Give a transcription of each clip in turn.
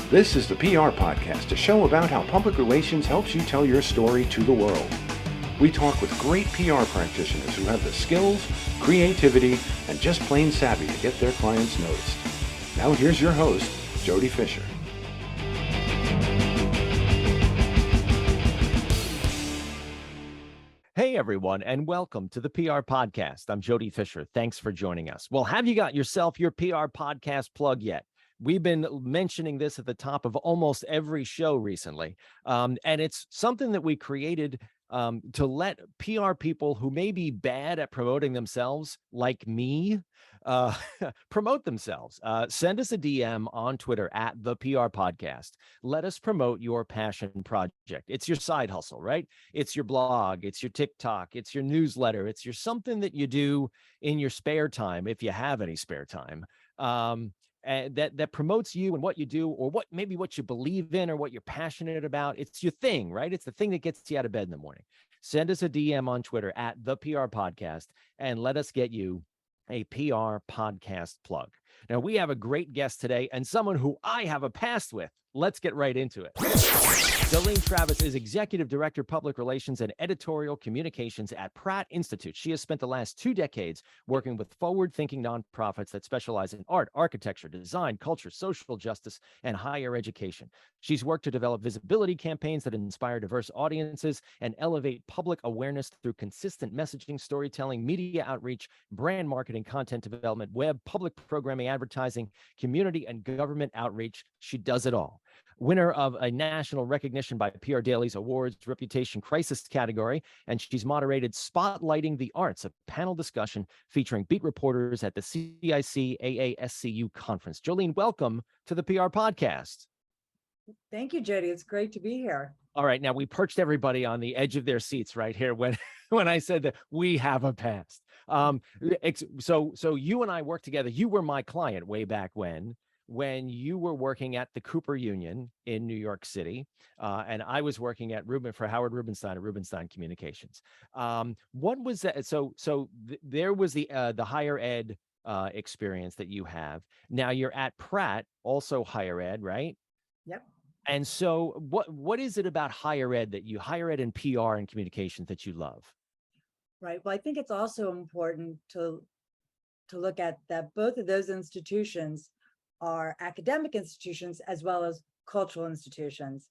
This is the PR Podcast, a show about how public relations helps you tell your story to the world. We talk with great PR practitioners who have the skills, creativity, and just plain savvy to get their clients noticed. Now here's your host, Jody Fisher. Hey everyone, and welcome to the PR Podcast. I'm Jody Fisher. Thanks for joining us. Well, have you got yourself your PR podcast plug yet? We've been mentioning this at the top of almost every show recently, and it's something that we created to let PR people who may be bad at promoting themselves, like me, promote themselves. Send us a DM on Twitter at the PR Podcast. Let us promote your passion project. It's your side hustle, right? It's your blog, it's your TikTok, it's your newsletter, it's your something that you do in your spare time, if you have any spare time. And that promotes you and what you do, or what you believe in, or what you're passionate about. It's your thing, right? It's the thing that gets you out of bed in the morning. Send us a DM on Twitter at the PR Podcast and let us get you a PR podcast plug. Now, we have a great guest today and someone who I have a past with. Let's get right into it. Jolene Travis is Executive Director, Public Relations and Editorial Communications at Pratt Institute. She has spent the last 2 decades working with forward-thinking nonprofits that specialize in art, architecture, design, culture, social justice, and higher education. She's worked to develop visibility campaigns that inspire diverse audiences and elevate public awareness through consistent messaging, storytelling, media outreach, brand marketing, content development, web, public programming, advertising, community, and government outreach. She does it all. Winner of a national recognition by PR Daily's Awards Reputation Crisis category, and she's moderated Spotlighting the Arts, a panel discussion featuring beat reporters at the CIC AASCU conference. Jolene, welcome to the PR Podcast. Thank you, Jody. It's great to be here. All right, now we perched everybody on the edge of their seats right here when I said that we have a past. So you and I worked together. You were my client way back when you were working at the Cooper Union in New York City, and I was working at for Howard Rubenstein at Rubenstein Communications. What was that? There was the higher ed experience that you have. Now you're at Pratt, also higher ed, right? Yep. And so what is it about higher ed and PR and communications that you love? Right. Well, I think it's also important to look at that both of those institutions are academic institutions as well as cultural institutions.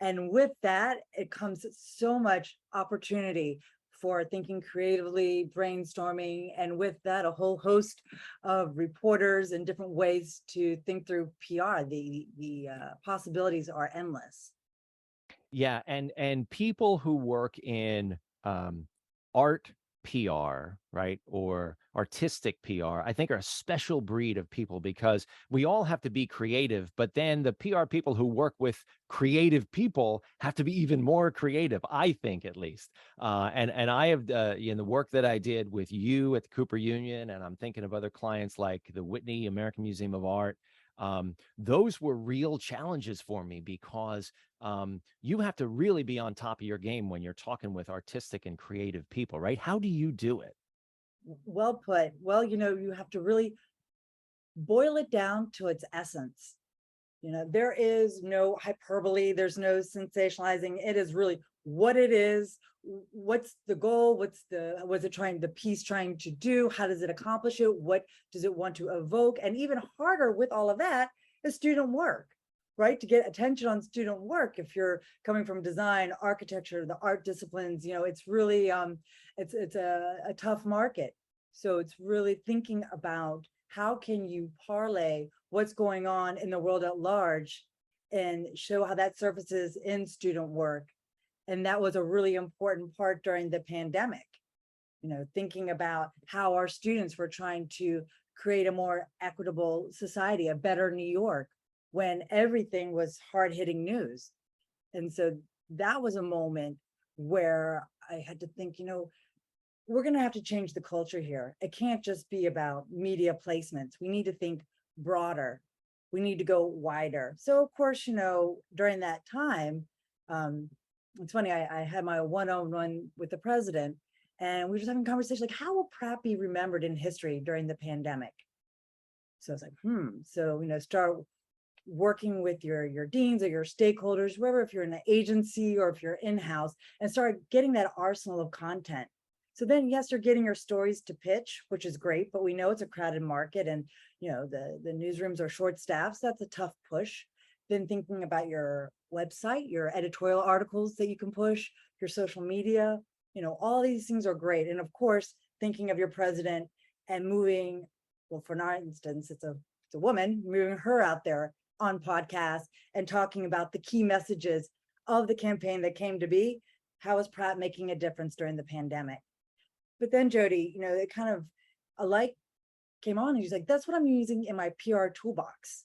And with that, it comes so much opportunity for thinking creatively, brainstorming, and with that, a whole host of reporters and different ways to think through PR. The possibilities are endless. Yeah, and people who work in art PR, right, or artistic PR, I think are a special breed of people, because we all have to be creative, but then the PR people who work with creative people have to be even more creative, I think, at least. And I have in the work that I did with you at the Cooper Union, and I'm thinking of other clients like the Whitney American Museum of Art. Those were real challenges for me, because you have to really be on top of your game when you're talking with artistic and creative people, right? How do you do it? Well put. Well, you have to really boil it down to its essence. There is no hyperbole, there's no sensationalizing. It is really what it is. What's the goal? What's the piece trying to do? How does it accomplish it? What does it want to evoke? And even harder with all of that is student work, right? To get attention on student work, if you're coming from design, architecture, the art disciplines, it's really it's a tough market. So it's really thinking about how can you parlay what's going on in the world at large and show how that surfaces in student work. And that was a really important part during the pandemic, thinking about how our students were trying to create a more equitable society, a better New York, when everything was hard-hitting news. And so that was a moment where I had to think, we're going to have to change the culture here. It can't just be about media placements. We need to think broader. We need to go wider. So of course, during that time, it's funny, I had my one-on-one with the president, and we were just having a conversation like, how will Pratt be remembered in history during the pandemic? So I was like, so, start working with your deans or your stakeholders, whoever, if you're in an agency or if you're in-house, and start getting that arsenal of content. So then, yes, you're getting your stories to pitch, which is great, but we know it's a crowded market, and the newsrooms are short staffed, so that's a tough push. Then thinking about your website, your editorial articles that you can push, your social media, all these things are great. And of course, thinking of your president and moving, well, for our instance, it's a woman, moving her out there on podcasts and talking about the key messages of the campaign that came to be. How is Pratt making a difference during the pandemic? But then Jody, it kind of a light came on, and he's like, that's what I'm using in my PR toolbox.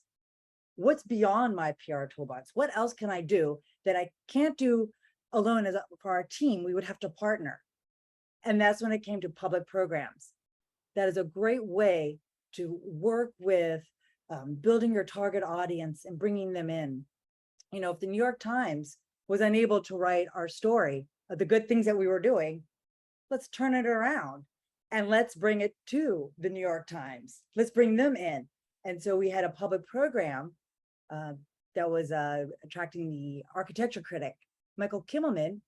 What's beyond my PR toolbox? What else can I do that I can't do alone? For our team, we would have to partner. And that's when it came to public programs. That is a great way to work with building your target audience and bringing them in. If the New York Times was unable to write our story of the good things that we were doing, let's turn it around and let's bring it to the New York Times. Let's bring them in. And so we had a public program that was attracting the architecture critic, Michael Kimmelman,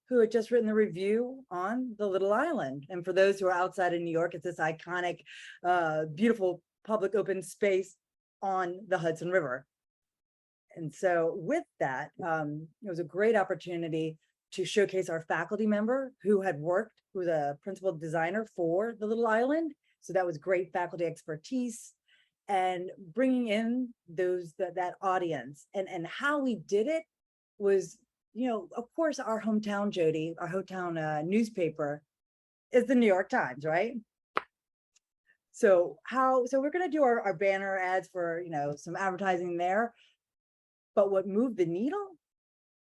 who had just written the review on the Little Island. And for those who are outside of New York, it's this iconic, beautiful public open space on the Hudson River. And so with that, it was a great opportunity to showcase our faculty member who was a principal designer for the Little Island. So that was great faculty expertise, and bringing in that audience. And how we did it was, of course, our hometown, Jody, our hometown newspaper is the New York Times, right? So we're going to do our banner ads for, some advertising there. But what moved the needle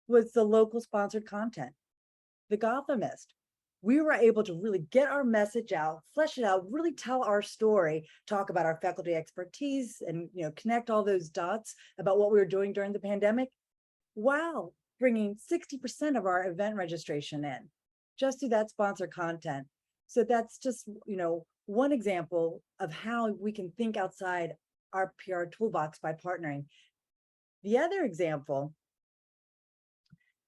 was the local sponsored content, the Gothamist. We were able to really get our message out, flesh it out, really tell our story, talk about our faculty expertise, and connect all those dots about what we were doing during the pandemic, while bringing 60% of our event registration in, just through that sponsored content. So that's just one example of how we can think outside our PR toolbox by partnering. The other example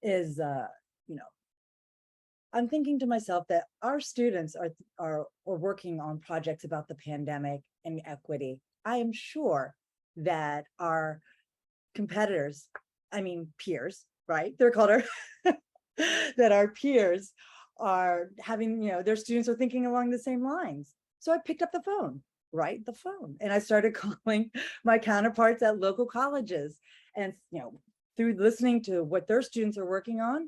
is, I'm thinking to myself that our students are working on projects about the pandemic and equity. I am sure that our competitors, peers, right? They're called that our peers are having, their students are thinking along the same lines. So I picked up the phone, and I started calling my counterparts at local colleges. And, through listening to what their students are working on,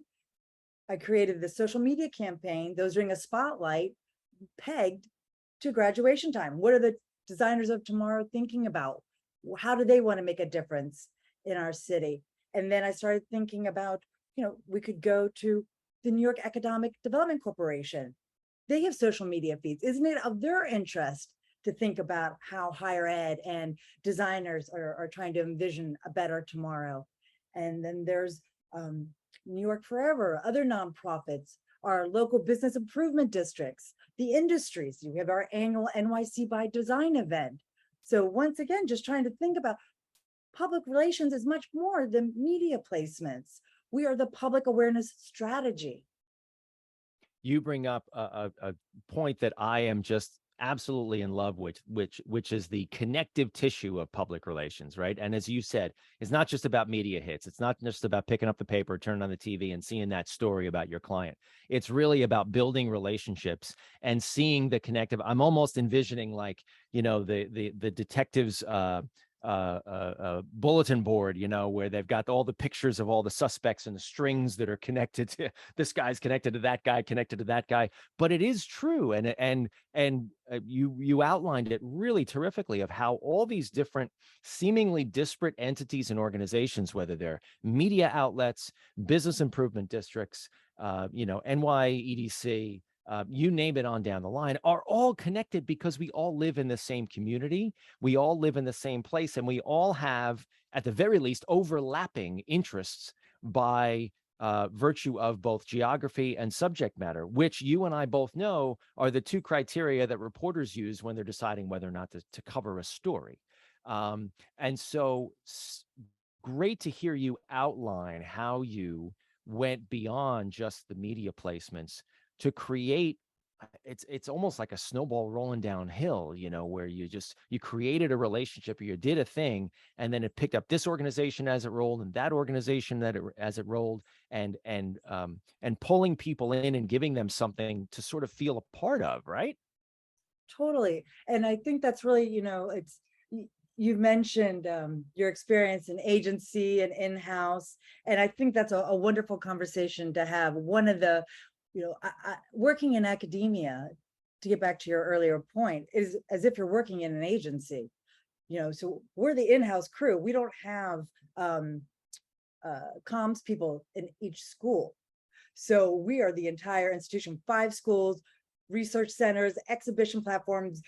I created the social media campaign, Those Ring a Spotlight, pegged to graduation time. What are the designers of tomorrow thinking about? How do they want to make a difference in our city? And then I started thinking about, we could go to the New York Economic Development Corporation. They have social media feeds. Isn't it of their interest to think about how higher ed and designers are trying to envision a better tomorrow? And then there's New York Forever, other nonprofits, our local business improvement districts, the industries. We have our annual NYC by Design event. So once again, just trying to think about public relations is much more than media placements. We are the public awareness strategy. You bring up a point that I am just absolutely in love with, which is the connective tissue of public relations, right? And as you said, it's not just about media hits. It's not just about picking up the paper, turning on the TV and seeing that story about your client. It's really about building relationships and seeing the connective. I'm almost envisioning the detectives bulletin board, where they've got all the pictures of all the suspects and the strings that are connected to this guy's connected to that guy, connected to that guy. But it is true. And you outlined it really terrifically of how all these different seemingly disparate entities and organizations, whether they're media outlets, business improvement districts, NYEDC, you name it on down the line, are all connected because we all live in the same community. We all live in the same place, and we all have, at the very least, overlapping interests by virtue of both geography and subject matter, which you and I both know are the two criteria that reporters use when they're deciding whether or not to cover a story. And so great to hear you outline how you went beyond just the media placements to create. It's almost like a snowball rolling downhill, where you created a relationship, or you did a thing, and then it picked up this organization as it rolled, and that organization as it rolled, and pulling people in and giving them something to sort of feel a part of, right? Totally. And I think that's really, you've mentioned your experience in agency and in-house. And I think that's a wonderful conversation to have. One of the, working in academia, to get back to your earlier point, is as if you're working in an agency. So we're the in-house crew. We don't have comms people in each school. So we are the entire institution, 5 schools, research centers, exhibition platforms,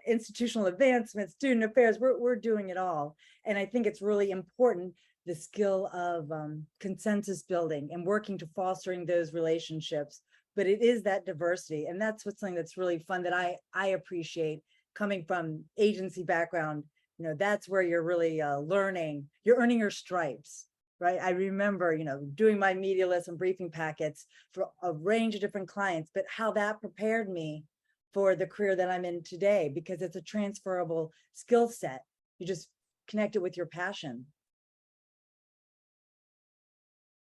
institutional advancement, student affairs. We're doing it all. And I think it's really important, the skill of consensus building and working to fostering those relationships. But it is that diversity. And that's what's something that's really fun that I appreciate coming from agency background. That's where you're really learning, you're earning your stripes. Right. I remember, doing my media list and briefing packets for a range of different clients, but how that prepared me for the career that I'm in today, because it's a transferable skill set. You just connect it with your passion.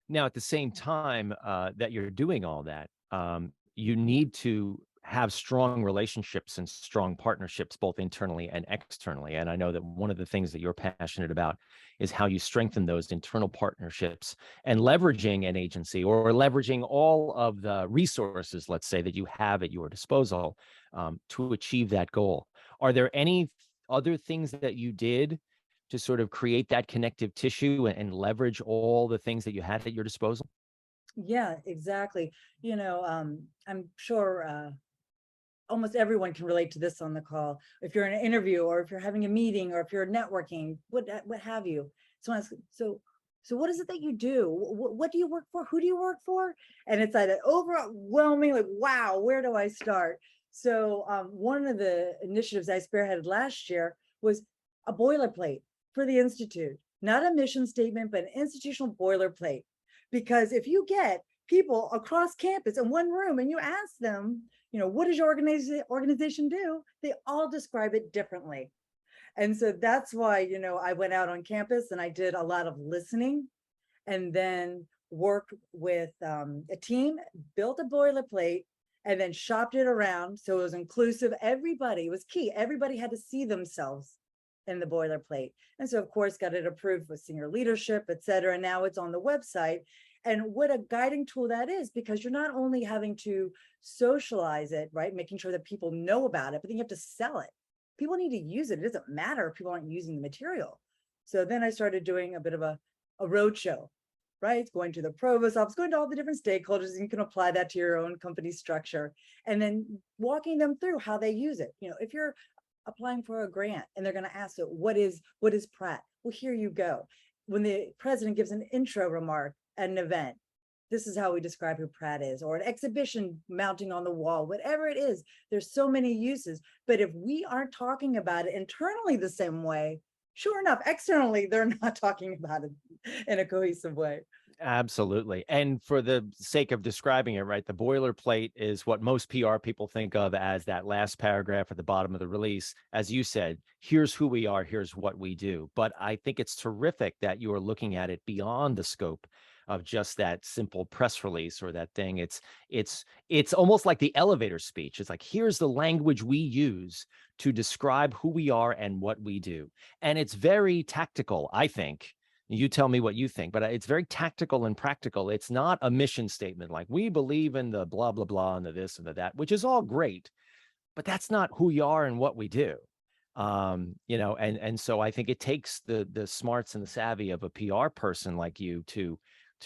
Now, at the same time that you're doing all that, you need to have strong relationships and strong partnerships, both internally and externally. And I know that one of the things that you're passionate about is how you strengthen those internal partnerships and leveraging an agency, or leveraging all of the resources, let's say, that you have at your disposal to achieve that goal. Are there any other things that you did to sort of create that connective tissue and leverage all the things that you had at your disposal? Yeah, exactly. I'm sure almost everyone can relate to this on the call. If you're in an interview, or if you're having a meeting, or if you're networking, what have you. So what is it that you do? What do you work for? Who do you work for? And it's like overwhelming, like, wow, where do I start? So one of the initiatives I spearheaded last year was a boilerplate for the Institute, not a mission statement, but an institutional boilerplate. Because if you get people across campus in one room and you ask them, what does your organization do? They all describe it differently. And so that's why, I went out on campus and I did a lot of listening, and then worked with a team, built a boilerplate, and then shopped it around. So it was inclusive. Everybody, it was key. Everybody had to see themselves in the boilerplate. And so, of course, got it approved with senior leadership, et cetera. And now it's on the website. And what a guiding tool that is, because you're not only having to socialize it, right, making sure that people know about it, but then you have to sell it. People need to use it. It doesn't matter if people aren't using the material. So then I started doing a bit of a roadshow, right? Going to the provost office, going to all the different stakeholders, and you can apply that to your own company structure, and then walking them through how they use it. If you're applying for a grant and they're going to ask it, what is Pratt? Well, here you go. When the president gives an intro remark at an event, this is how we describe who Pratt is, or an exhibition mounting on the wall, whatever it is. There's so many uses. But if we aren't talking about it internally the same way, sure enough, externally, they're not talking about it in a cohesive way. Absolutely. And for the sake of describing it, right, the boilerplate is what most PR people think of as that last paragraph at the bottom of the release. As you said, here's who we are, here's what we do. But I think it's terrific that you are looking at it beyond the scope of just that simple press release or that thing. It's almost like the elevator speech. It's like, here's the language we use to describe who we are and what we do. And it's very tactical, I think. You tell me what you think, but it's very tactical and practical. It's not a mission statement like we believe in the blah, blah, blah, and the this and the that, which is all great, but that's not who you are and what we do. And so I think it takes the smarts and the savvy of a PR person like you to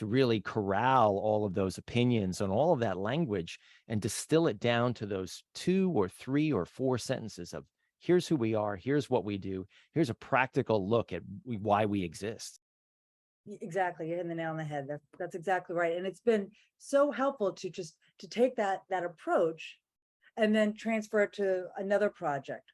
really corral all of those opinions and all of that language and distill it down to those 2 or 3 or 4 sentences of here's who we are, here's what we do, here's a practical look at why we exist. Exactly. You're hitting the nail on the head. That's exactly right. And it's been so helpful to take that approach and then transfer it to another project.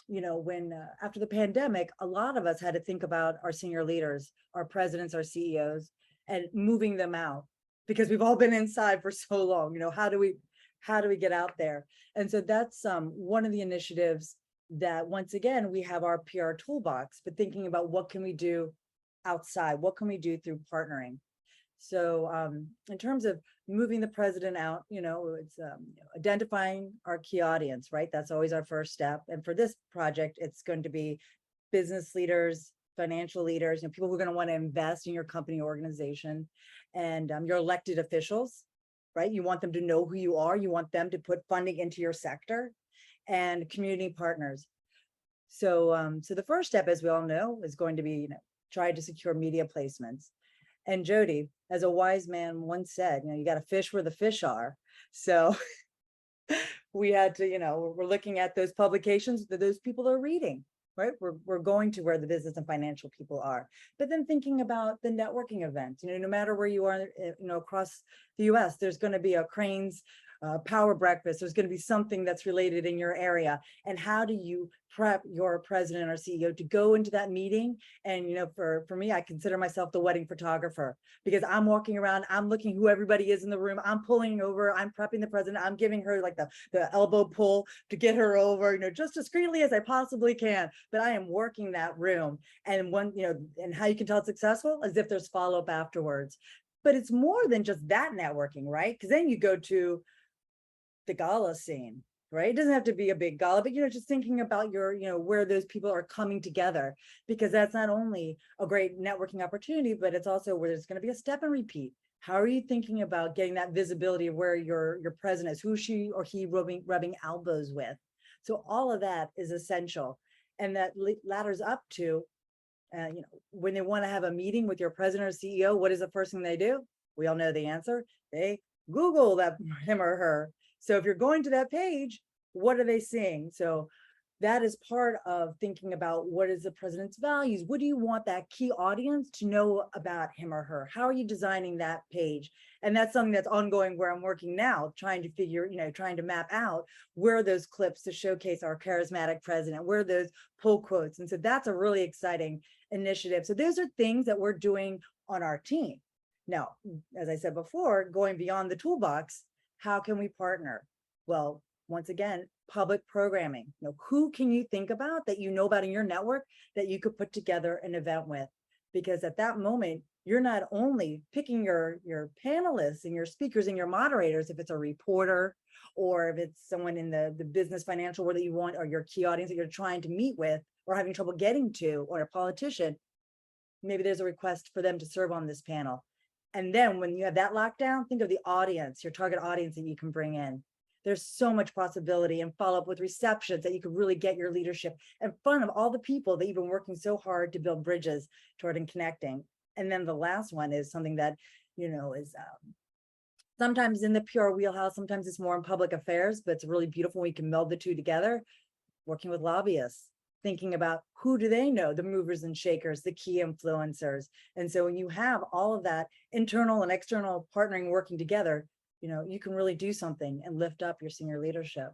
when after the pandemic, a lot of us had to think about our senior leaders, our presidents, our CEOs, and moving them out because we've all been inside for so long. How do we get out there? And so that's one of the initiatives that, once again, we have our PR toolbox, but thinking about what can we do outside, what can we do through partnering. So in terms of moving the president out, it's identifying our key audience, right? That's always our first step. And for this project, it's going to be business leaders, financial leaders, people who are going to want to invest in your company organization, and your elected officials, right? You want them to know who you are. You want them to put funding into your sector, and community partners. So the first step, as we all know, is going to be, try to secure media placements. And Jody, as a wise man once said, you got to fish where the fish are. So we had to, we're looking at those publications that those people are reading, right? We're going to where the business and financial people are. But then thinking about the networking events, no matter where you are, across the US, there's going to be a Cranes power breakfast. There's going to be something that's related in your area. And how do you prep your president or CEO to go into that meeting? And, for me, I consider myself the wedding photographer, because I'm walking around, I'm looking who everybody is in the room. I'm pulling over, I'm prepping the president. I'm giving her like the elbow pull to get her over, just discreetly as I possibly can. But I am working that room. And and how you can tell it's successful is if there's follow-up afterwards. But it's more than just that networking, right? Because then you go to the gala scene, right? It doesn't have to be a big gala, but just thinking about your, where those people are coming together, because that's not only a great networking opportunity, but it's also where there's going to be a step and repeat. How are you thinking about getting that visibility of where your president is, who she or he rubbing elbows with? So all of that is essential, and that ladders up to, when they want to have a meeting with your president or CEO, what is the first thing they do? We all know the answer. They Google that him or her. So if you're going to that page, what are they seeing? So that is part of thinking about what is the president's values? What do you want that key audience to know about him or her? How are you designing that page? And that's something that's ongoing where I'm working now, trying to map out where are those clips to showcase our charismatic president, where are those pull quotes. And so that's a really exciting initiative. So those are things that we're doing on our team. Now, as I said before, going beyond the toolbox, how can we partner? Well, once again, public programming. Who can you think about that about in your network that you could put together an event with? Because at that moment, you're not only picking your panelists and your speakers and your moderators, if it's a reporter or if it's someone in the business financial world that you want, or your key audience that you're trying to meet with or having trouble getting to, or a politician, maybe there's a request for them to serve on this panel. And then when you have that lockdown, think of the audience, your target audience that you can bring in. There's so much possibility, and follow up with receptions that you could really get your leadership in front of all the people that you've been working so hard to build bridges toward and connecting. And then the last one is something that, is sometimes in the PR wheelhouse, sometimes it's more in public affairs, but it's really beautiful when we can meld the two together, working with lobbyists. Thinking about who do they know, the movers and shakers, the key influencers. And so when you have all of that internal and external partnering working together, you can really do something and lift up your senior leadership.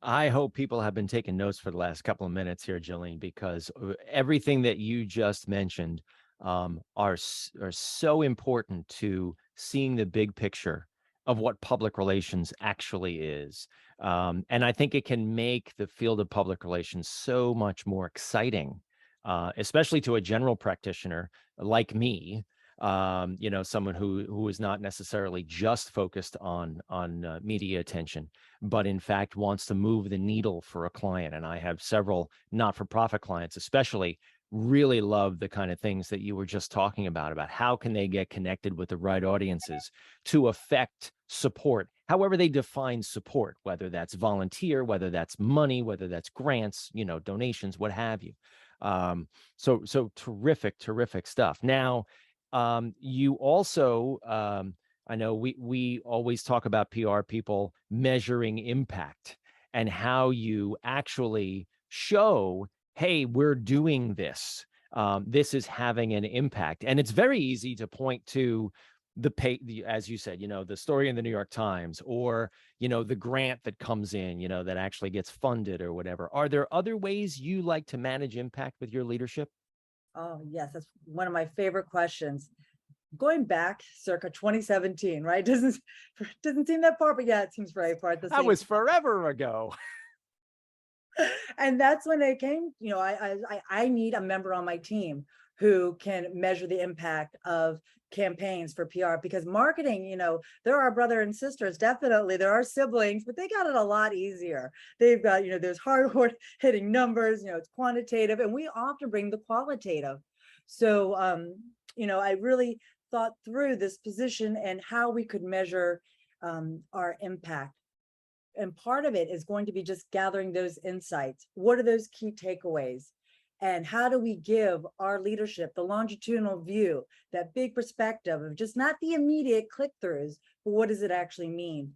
I hope people have been taking notes for the last couple of minutes here, Jolene, because everything that you just mentioned are so important to seeing the big picture of what public relations actually is. And I think it can make the field of public relations so much more exciting, especially to a general practitioner like me, someone who is not necessarily just focused on media attention, but in fact wants to move the needle for a client. And I have several not-for-profit clients, especially, really love the kind of things that you were just talking about how can they get connected with the right audiences to affect support, however they define support, whether that's volunteer, whether that's money, whether that's grants, donations, what have you. So terrific stuff. Now, you also, I know we always talk about PR people measuring impact and how you actually show, hey, we're doing this. This is having an impact. And it's very easy to point to as you said, the story in the New York Times, or, the grant that comes in, that actually gets funded or whatever. Are there other ways you like to manage impact with your leadership? Oh, yes, that's one of my favorite questions. Going back circa 2017, right? Doesn't seem that far, but yeah, it seems very far at the That same. was forever ago. And that's when it came, I need a member on my team who can measure the impact of campaigns for PR, because marketing, they're our brother and sisters, definitely. They're our siblings, but they got it a lot easier. They've got, those hard hitting numbers, it's quantitative, and we often bring the qualitative. So, I really thought through this position and how we could measure our impact. And part of it is going to be just gathering those insights. What are those key takeaways? And how do we give our leadership the longitudinal view, that big perspective of just not the immediate click-throughs, but what does it actually mean?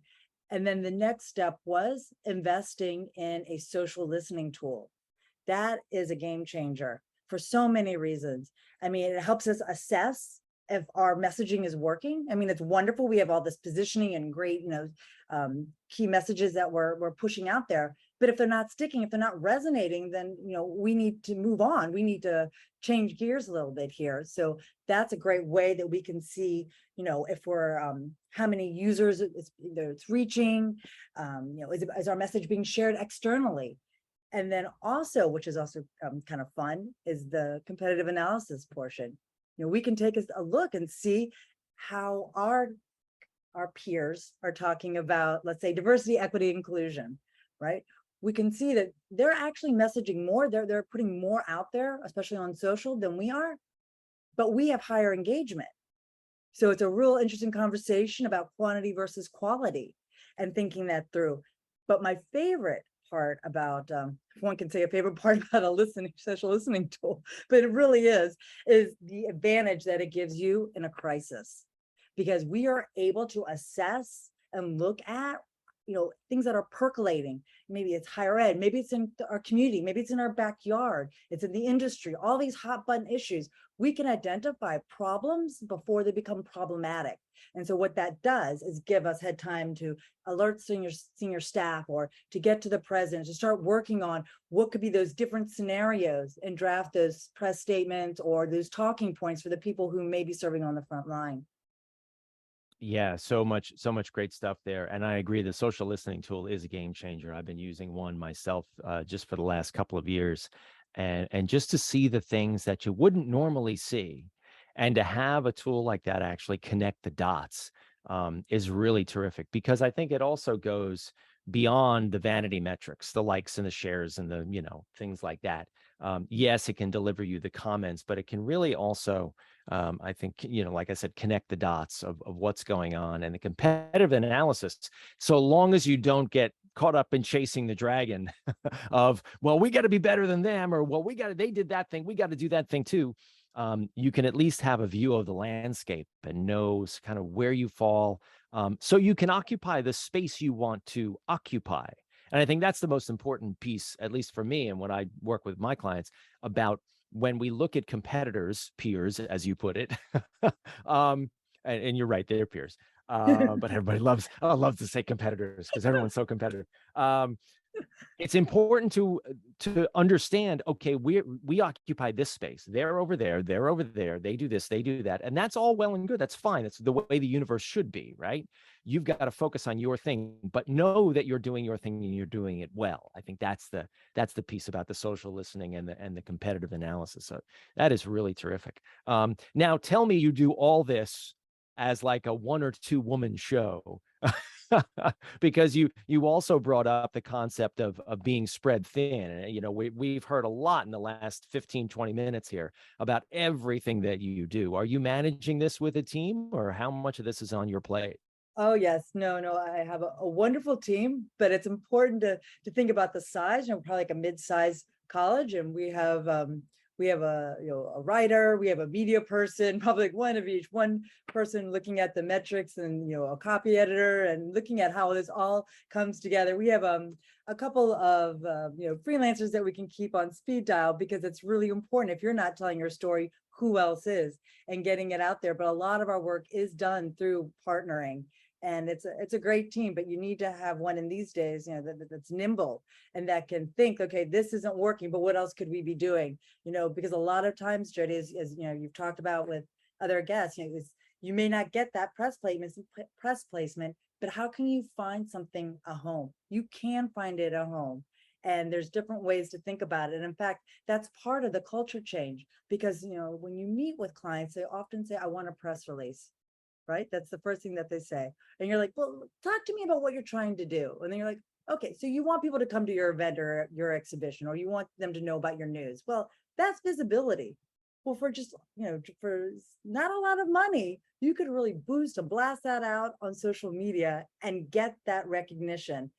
And then the next step was investing in a social listening tool. That is a game changer for so many reasons. I mean, it helps us assess if our messaging is working. I mean, it's wonderful. We have all this positioning and great, key messages that we're pushing out there. But if they're not sticking, if they're not resonating, then, we need to move on. We need to change gears a little bit here. So that's a great way that we can see, if we're, how many users it's reaching, is our message being shared externally? And then also, which is also kind of fun, is the competitive analysis portion. We can take a look and see how our peers are talking about, let's say, diversity, equity, inclusion, right? We can see that they're actually messaging more, they're putting more out there, especially on social, than we are, but we have higher engagement. So it's a real interesting conversation about quantity versus quality and thinking that through. But my favorite part about, if one can say a favorite part about a social listening tool, but it really is the advantage that it gives you in a crisis, because we are able to assess and look at, things that are percolating. Maybe it's higher ed, maybe it's in our community, maybe it's in our backyard, it's in the industry, all these hot button issues. We can identify problems before they become problematic. And so what that does is give us head time to alert senior staff, or to get to the president, to start working on what could be those different scenarios and draft those press statements or those talking points for the people who may be serving on the front line. Yeah, so much great stuff there. And I agree, the social listening tool is a game changer. I've been using one myself just for the last couple of years. And just to see the things that you wouldn't normally see, and to have a tool like that actually connect the dots is really terrific, because I think it also goes beyond the vanity metrics, the likes and the shares and the, things like that. Yes, it can deliver you the comments, but it can really also, I think, like I said, connect the dots of what's going on, and the competitive analysis. So long as you don't get caught up in chasing the dragon of, well, we got to be better than them, or, well, they did that thing, we got to do that thing too. You can at least have a view of the landscape and knows kind of where you fall, so you can occupy the space you want to occupy. And I think that's the most important piece, at least for me, and when I work with my clients, about when we look at competitors, peers, as you put it, and you're right, they're peers. But everybody loves to say competitors because everyone's so competitive. It's important to understand, okay, we occupy this space. They're over there, they do this, they do that. And that's all well and good. That's fine. That's the way the universe should be, right? You've got to focus on your thing, but know that you're doing your thing and you're doing it well. I think that's the piece about the social listening and the competitive analysis. So that is really terrific. Now tell me, you do all this as like a 1 or 2 woman show. Because you also brought up the concept of being spread thin. We've heard a lot in the last 15, 20 minutes here about everything that you do. Are you managing this with a team, or how much of this is on your plate? Oh, yes. No, I have a wonderful team, but it's important to think about the size. Probably like a mid-sized college, and we have we have a writer, we have a media person, probably like one of each, one person looking at the metrics, and a copy editor, and looking at how this all comes together. We have a couple of freelancers that we can keep on speed dial, because it's really important. If you're not telling your story, who else is, and getting it out there. But a lot of our work is done through partnering, and it's a great team. But you need to have one in these days, that's nimble and that can think, okay, this isn't working, but what else could we be doing? Because a lot of times, Jody, as you've talked about with other guests, you may not get that press placement, but how can you find something a home? You can find it a home. And there's different ways to think about it. And in fact, that's part of the culture change, because, when you meet with clients, they often say, I want a press release, right? That's the first thing that they say. And you're like, well, talk to me about what you're trying to do. And then you're like, okay, so you want people to come to your event or your exhibition, or you want them to know about your news. Well, that's visibility. Well, for just, for not a lot of money, you could really boost and blast that out on social media and get that recognition.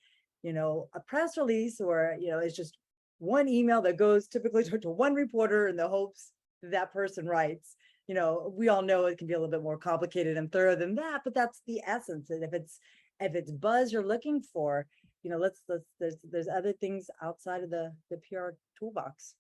A press release, or, it's just one email that goes typically to one reporter in the hopes that person writes. We all know it can be a little bit more complicated and thorough than that, but that's the essence. And if it's buzz you're looking for, there's other things outside of the PR toolbox.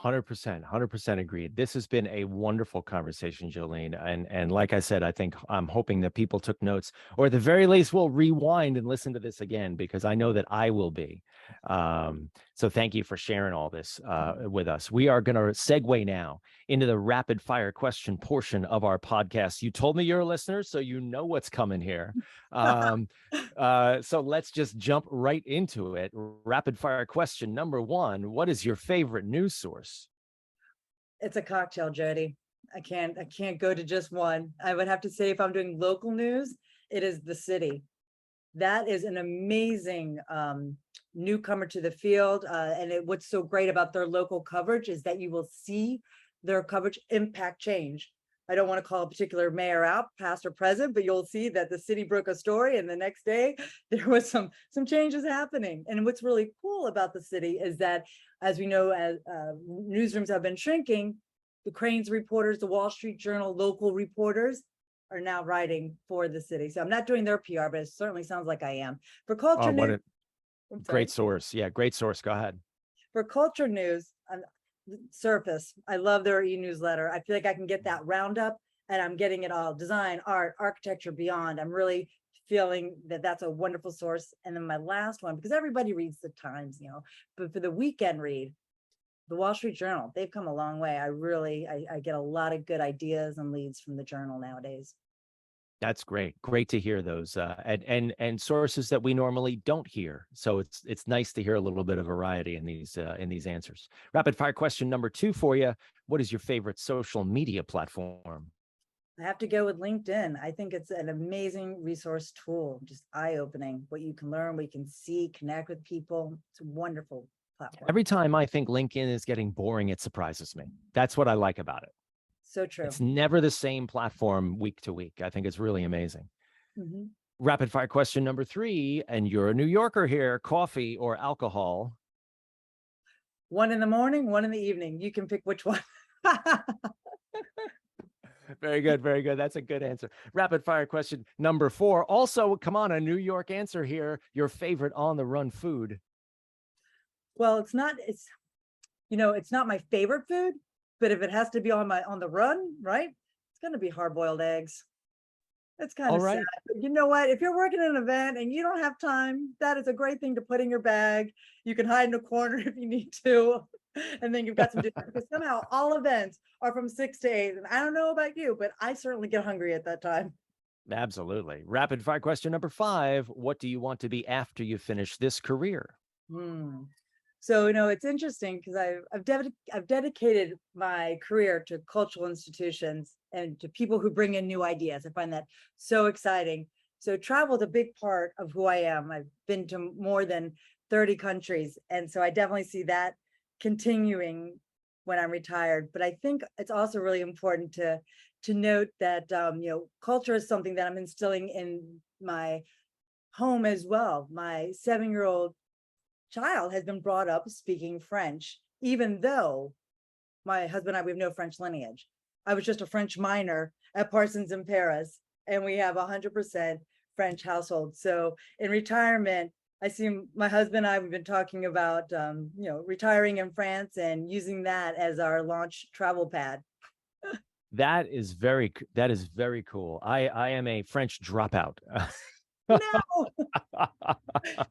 100% agreed. This has been a wonderful conversation, Jolene. And like I said, I'm hoping that people took notes, or at the very least will rewind and listen to this again, because I know that I will be. So thank you for sharing all this with us. We are going to segue now into the rapid fire question portion of our podcast. You told me you're a listener, so you know what's coming here. So let's just jump right into it. Rapid fire question number 1. What is your favorite news source? It's a cocktail, Jody. I can't go to just one. I would have to say, if I'm doing local news, it is The City. That is an amazing newcomer to the field. And what's so great about their local coverage is that you will see their coverage impact change. I don't want to call a particular mayor out, past or present, but you'll see that the city broke a story, and the next day there was some changes happening. And what's really cool about the city is that, as we know, as newsrooms have been shrinking, the Cranes reporters, the Wall Street Journal local reporters are now writing for the city. So I'm not doing their PR, but it certainly sounds like I am. For culture news, great source. Yeah, great source. Go ahead. For culture news, Surface. I love their e-newsletter. I feel like I can get that roundup, and I'm getting it all: design, art, architecture, beyond. I'm really feeling that that's a wonderful source. And then my last one, because everybody reads the Times, but for the weekend read, the Wall Street Journal. They've come a long way. I get a lot of good ideas and leads from the Journal nowadays. That's great. Great to hear those and sources that we normally don't hear. So it's nice to hear a little bit of variety in these answers. Rapid fire question number 2 for you. What is your favorite social media platform? I have to go with LinkedIn. I think it's an amazing resource tool, just eye-opening. What you can learn, what you can see, connect with people. It's a wonderful platform. Every time I think LinkedIn is getting boring, it surprises me. That's what I like about it. So true. It's never the same platform week to week. I think it's really amazing. Mm-hmm. Rapid fire question number 3, and you're a New Yorker here: coffee or alcohol? 1 in the morning, 1 in the evening. You can pick which one. Very good. Very good. That's a good answer. Rapid fire question number 4. Also, come on, a New York answer here. Your favorite on the run food? Well, it's not my favorite food, but if it has to be on the run, right? It's going to be hard-boiled eggs. It's kind of sad. But you know what? If you're working at an event and you don't have time, that is a great thing to put in your bag. You can hide in a corner if you need to. And then you've got some dinner. Because somehow all events are from 6 to 8. And I don't know about you, but I certainly get hungry at that time. Absolutely. Rapid fire question number 5. What do you want to be after you finish this career? So, it's interesting because I've dedicated my career to cultural institutions and to people who bring in new ideas. I find that so exciting. So travel is a big part of who I am. I've been to more than 30 countries. And so I definitely see that continuing when I'm retired. But I think it's also really important to note that, culture is something that I'm instilling in my home as well. My 7-year-old child has been brought up speaking French, even though my husband and I, we have no French lineage. I was just a French minor at Parsons in Paris, and we have 100% French household. So in retirement, I see my husband and I, we've been talking about, retiring in France and using that as our launch travel pad. That is very cool. I am a French dropout. No,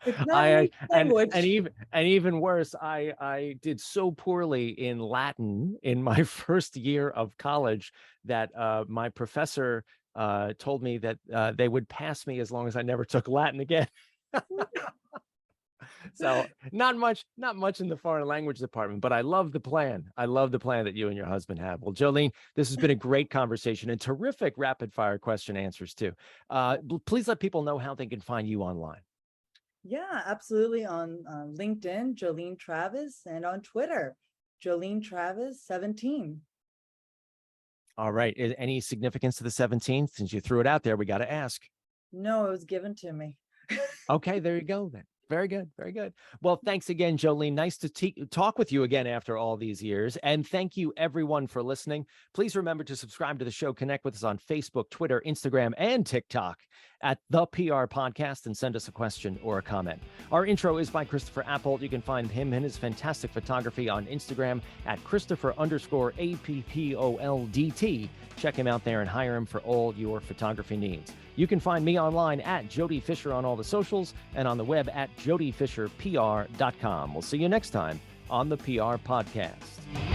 it's not a language. And even worse, I did so poorly in Latin in my first year of college that my professor told me that they would pass me as long as I never took Latin again. So not much in the foreign language department, but I love the plan. I love the plan that you and your husband have. Well, Jolene, this has been a great conversation and terrific rapid fire question answers too. Please let people know how they can find you online. Yeah, absolutely. On LinkedIn, Jolene Travis, and on Twitter, Jolene Travis 17. All right. Any significance to the 17th? Since you threw it out there, we got to ask. No, it was given to me. Okay, there you go then. Very good. Very good. Well, thanks again, Jolene. Nice to talk with you again after all these years. And thank you, everyone, for listening. Please remember to subscribe to the show. Connect with us on Facebook, Twitter, Instagram, and TikTok at The PR Podcast and send us a question or a comment. Our intro is by Christopher Appold. You can find him and his fantastic photography on Instagram at Christopher_APPOLDT. Check him out there and hire him for all your photography needs. You can find me online at Jody Fisher on all the socials and on the web at jodyfisherpr.com. We'll see you next time on the PR Podcast.